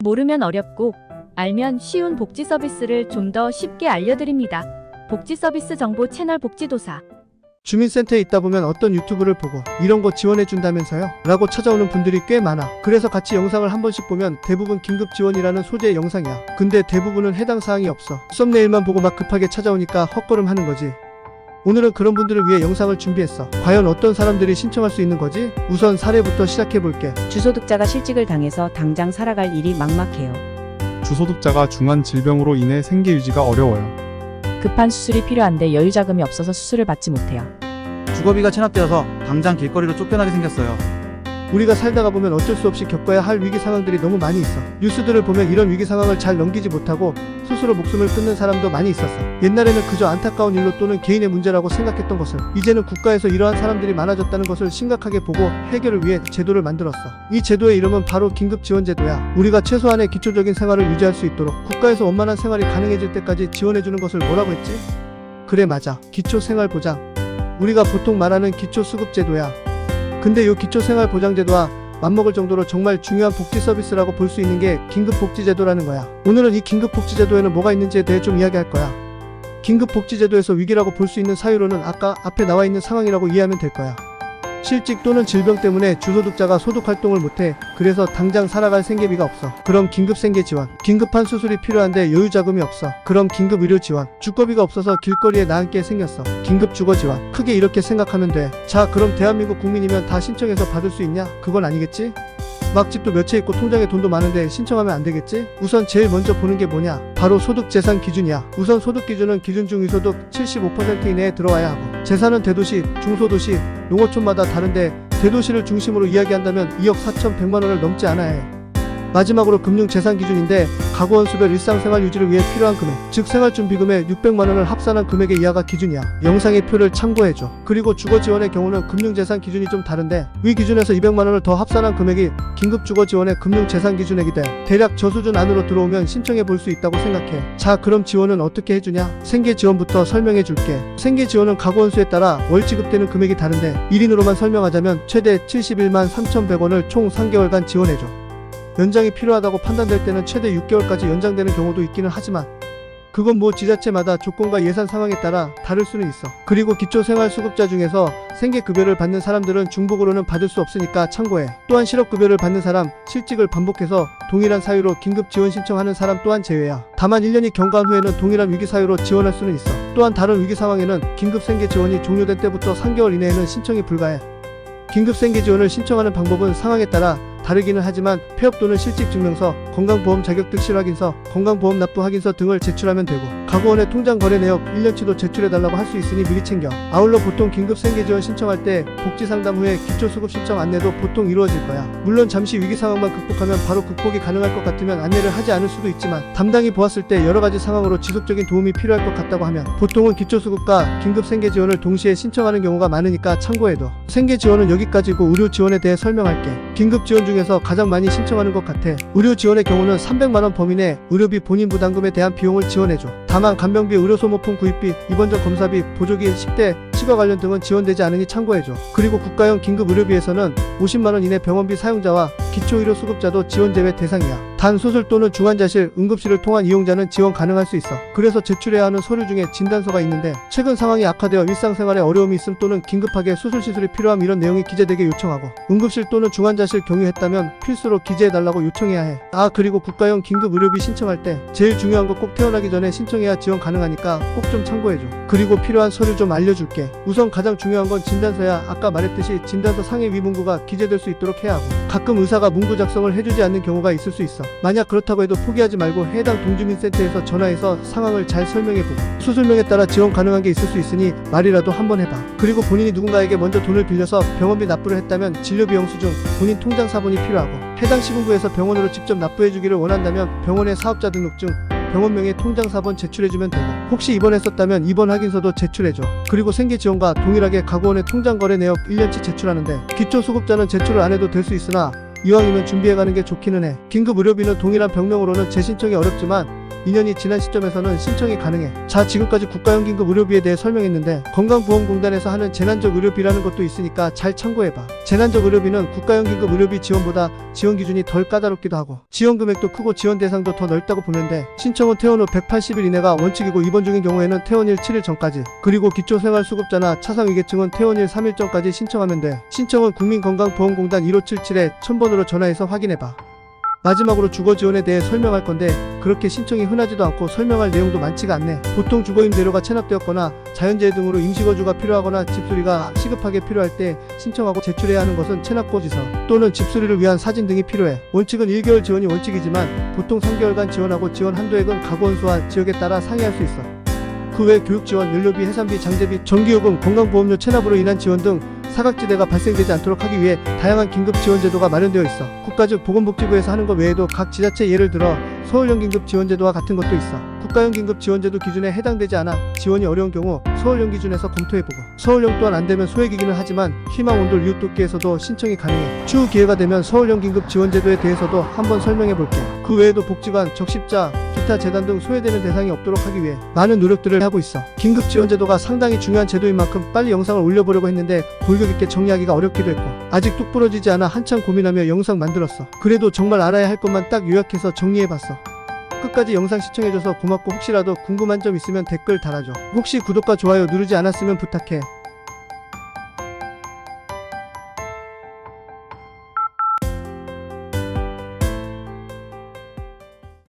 모르면 어렵고 알면 쉬운 복지 서비스를 좀 더 쉽게 알려드립니다. 복지 서비스 정보 채널 복지도사. 주민센터에 있다 보면 어떤 유튜브를 보고 이런 거 지원해준다면서요? 라고 찾아오는 분들이 꽤 많아. 그래서 같이 영상을 한 번씩 보면 대부분 긴급 지원이라는 소재의 영상이야. 근데 대부분은 해당 사항이 없어. 썸네일만 보고 막 급하게 찾아오니까 헛걸음 하는 거지. 오늘은 그런 분들을 위해 영상을 준비했어. 과연 어떤 사람들이 신청할 수 있는 거지? 우선 사례부터 시작해볼게. 주소득자가 실직을 당해서 당장 살아갈 일이 막막해요. 주소득자가 중한 질병으로 인해 생계 유지가 어려워요. 급한 수술이 필요한데 여유 자금이 없어서 수술을 받지 못해요. 주거비가 체납되어서 당장 길거리로 쫓겨나게 생겼어요. 우리가 살다가 보면 어쩔 수 없이 겪어야 할 위기 상황들이 너무 많이 있어. 뉴스들을 보면 이런 위기 상황을 잘 넘기지 못하고 스스로 목숨을 끊는 사람도 많이 있었어. 옛날에는 그저 안타까운 일로 또는 개인의 문제라고 생각했던 것을 이제는 국가에서 이러한 사람들이 많아졌다는 것을 심각하게 보고 해결을 위해 제도를 만들었어. 이 제도의 이름은 바로 긴급지원제도야. 우리가 최소한의 기초적인 생활을 유지할 수 있도록 국가에서 원만한 생활이 가능해질 때까지 지원해주는 것을 뭐라고 했지? 그래, 맞아. 기초생활보장. 우리가 보통 말하는 기초수급제도야. 근데 요 기초생활보장제도와 맞먹을 정도로 정말 중요한 복지 서비스라고 볼 수 있는 게 긴급복지제도라는 거야. 오늘은 이 긴급복지제도에는 뭐가 있는지에 대해 좀 이야기할 거야. 긴급복지제도에서 위기라고 볼 수 있는 사유로는 아까 앞에 나와 있는 상황이라고 이해하면 될 거야. 실직 또는 질병 때문에 주소득자가 소득활동을 못해. 그래서 당장 살아갈 생계비가 없어. 그럼 긴급생계지원. 긴급한 수술이 필요한데 여유자금이 없어. 그럼 긴급의료지원. 주거비가 없어서 길거리에 나앉게 생겼어. 긴급주거지원. 크게 이렇게 생각하면 돼. 자, 그럼 대한민국 국민이면 다 신청해서 받을 수 있냐? 그건 아니겠지? 막 집도 몇 채 있고 통장에 돈도 많은데 신청하면 안 되겠지? 우선 제일 먼저 보는 게 뭐냐? 바로 소득재산 기준이야. 우선 소득 기준은 기준 중위소득 75% 이내에 들어와야 하고, 재산은 대도시, 중소도시, 농어촌마다 다른데 대도시를 중심으로 이야기한다면 2억 4,100만원을 넘지 않아야 해. 마지막으로 금융재산 기준인데 가구원 수별 일상생활 유지를 위해 필요한 금액, 즉 생활준비금의 600만원을 합산한 금액의 이하가 기준이야. 영상의 표를 참고해줘. 그리고 주거지원의 경우는 금융재산 기준이 좀 다른데 위 기준에서 200만원을 더 합산한 금액이 긴급주거지원의 금융재산 기준액이 돼. 대략 저 수준 안으로 들어오면 신청해 볼 수 있다고 생각해. 자, 그럼 지원은 어떻게 해주냐? 생계지원부터 설명해 줄게. 생계지원은 가구원 수에 따라 월 지급되는 금액이 다른데 1인으로만 설명하자면 최대 71만 3,100원을 총 3개월간 지원해줘. 연장이 필요하다고 판단될 때는 최대 6개월까지 연장되는 경우도 있기는 하지만 그건 뭐 지자체마다 조건과 예산 상황에 따라 다를 수는 있어. 그리고 기초생활수급자 중에서 생계급여를 받는 사람들은 중복으로는 받을 수 없으니까 참고해. 또한 실업급여를 받는 사람, 실직을 반복해서 동일한 사유로 긴급지원 신청하는 사람 또한 제외야. 다만 1년이 경과한 후에는 동일한 위기 사유로 지원할 수는 있어. 또한 다른 위기 상황에는 긴급생계지원이 종료된 때부터 3개월 이내에는 신청이 불가해. 긴급생계지원을 신청하는 방법은 상황에 따라 다르기는 하지만 폐업 또는 실직증명서, 건강보험 자격증 실확인서, 건강보험 납부 확인서 등을 제출하면 되고, 가구원의 통장 거래 내역 1년치도 제출해달라고 할 수 있으니 미리 챙겨. 아울러 보통 긴급생계지원 신청할 때 복지상담 후에 기초수급 신청 안내도 보통 이루어질 거야. 물론 잠시 위기 상황만 극복하면 바로 극복이 가능할 것 같으면 안내를 하지 않을 수도 있지만 담당이 보았을 때 여러가지 상황으로 지속적인 도움이 필요할 것 같다고 하면 보통은 기초수급과 긴급생계지원을 동시에 신청하는 경우가 많으니까 참고해둬. 생계지원은 여기까지고 의료지원에 대해 설명할게. 긴급지원 중에서 가장 많이 신청하는 것 같아. 의료지원의 경우는 300만원 범위 내 의료비 본인 부담금에 대한 비용을 지원해줘. 다만 간병비, 의료소모품 구입비, 입원전 검사비, 보조기, 식대, 치과 관련 등은 지원되지 않으니 참고해줘. 그리고 국가형 긴급의료비에서는 50만원 이내 병원비 사용자와 기초의료수급자도 지원 제외 대상이야. 단 수술 또는 중환자실, 응급실을 통한 이용자는 지원 가능할 수 있어. 그래서 제출해야 하는 서류 중에 진단서가 있는데 최근 상황이 악화되어 일상생활에 어려움이 있음 또는 긴급하게 수술시술이 필요함 이런 내용이 기재되게 요청하고, 응급실 또는 중환자실 경유했다면 필수로 기재해달라고 요청해야 해. 그리고 국가형 긴급의료비 신청할 때 제일 중요한 거 꼭 태어나기 전에 신청해야 지원 가능하니까 꼭 좀 참고해줘. 그리고 필요한 서류 좀 알려줄게. 우선 가장 중요한 건 진단서야. 아까 말했듯이 진단서 상해 위문구가 기재될 수 있도록 해야 하고, 가끔 의사가 문구 작성을 해주지 않는 경우가 있을 수 있어. 만약 그렇다고 해도 포기하지 말고 해당 동주민센터에서 전화해서 상황을 잘 설명해보고, 수술명에 따라 지원 가능한 게 있을 수 있으니 말이라도 한번 해봐. 그리고 본인이 누군가에게 먼저 돈을 빌려서 병원비 납부를 했다면 진료비 영수증, 본인 통장 사본이 필요하고, 해당 시군구에서 병원으로 직접 납부해주기를 원한다면 병원의 사업자 등록증, 병원명의 통장 사본 제출해주면 되고, 혹시 입원했었다면 입원 확인서도 제출해줘. 그리고 생계지원과 동일하게 가구원의 통장 거래 내역 1년치 제출하는데 기초수급자는 제출을 안 해도 될 수 있으나 이왕이면 준비해가는 게 좋기는 해. 긴급의료비는 동일한 병명으로는 재신청이 어렵지만 2년이 지난 시점에서는 신청이 가능해. 자, 지금까지 국가연금급 의료비에 대해 설명했는데 건강보험공단에서 하는 재난적 의료비라는 것도 있으니까 잘 참고해봐. 재난적 의료비는 국가연금급 의료비 지원보다 지원 기준이 덜 까다롭기도 하고 지원 금액도 크고 지원 대상도 더 넓다고 보면 돼. 신청은 퇴원 후 180일 이내가 원칙이고 입원 중인 경우에는 퇴원일 7일 전까지, 그리고 기초생활수급자나 차상위계층은 퇴원일 3일 전까지 신청하면 돼. 신청은 국민건강보험공단 1577-1000번으로 전화해서 확인해봐. 마지막으로 주거 지원에 대해 설명할 건데 그렇게 신청이 흔하지도 않고 설명할 내용도 많지가 않네. 보통 주거 임대료가 체납되었거나 자연재해 등으로 임시거주가 필요하거나 집수리가 시급하게 필요할 때 신청하고 제출해야 하는 것은 체납고지서 또는 집수리를 위한 사진 등이 필요해. 원칙은 1개월 지원이 원칙이지만 보통 3개월간 지원하고 지원 한도액은 가구원수와 지역에 따라 상이할 수 있어. 그 외 교육지원, 연료비, 해산비, 장제비, 전기요금, 건강보험료 체납으로 인한 지원 등 사각지대가 발생되지 않도록 하기 위해 다양한 긴급 지원 제도가 마련되어 있어. 국가 즉 보건복지부에서 하는 것 외에도 각 지자체, 예를 들어 서울연긴급 지원제도와 같은 것도 있어. 국가연긴급 지원제도 기준에 해당되지 않아 지원이 어려운 경우 서울연 기준에서 검토해보고, 서울연 또한 안되면 소외기기는 하지만 희망온돌 이웃돕기에서도 신청이 가능해. 추후 기회가 되면 서울연긴급 지원제도에 대해서도 한번 설명해볼게. 그 외에도 복지관, 적십자, 기타 재단 등 소외되는 대상이 없도록 하기 위해 많은 노력들을 하고 있어. 긴급지원제도가 상당히 중요한 제도인 만큼 빨리 영상을 올려보려고 했는데 골격 있게 정리하기가 어렵기도 했고 아직 뚝 부러지지 않아 한참 고민하며 영상 만들었어. 그래도 정말 알아야 할 것만 딱 요약해서 정리해봤어. 끝까지 영상 시청해줘서 고맙고 혹시라도 궁금한 점 있으면 댓글 달아줘. 혹시 구독과 좋아요 누르지 않았으면 부탁해.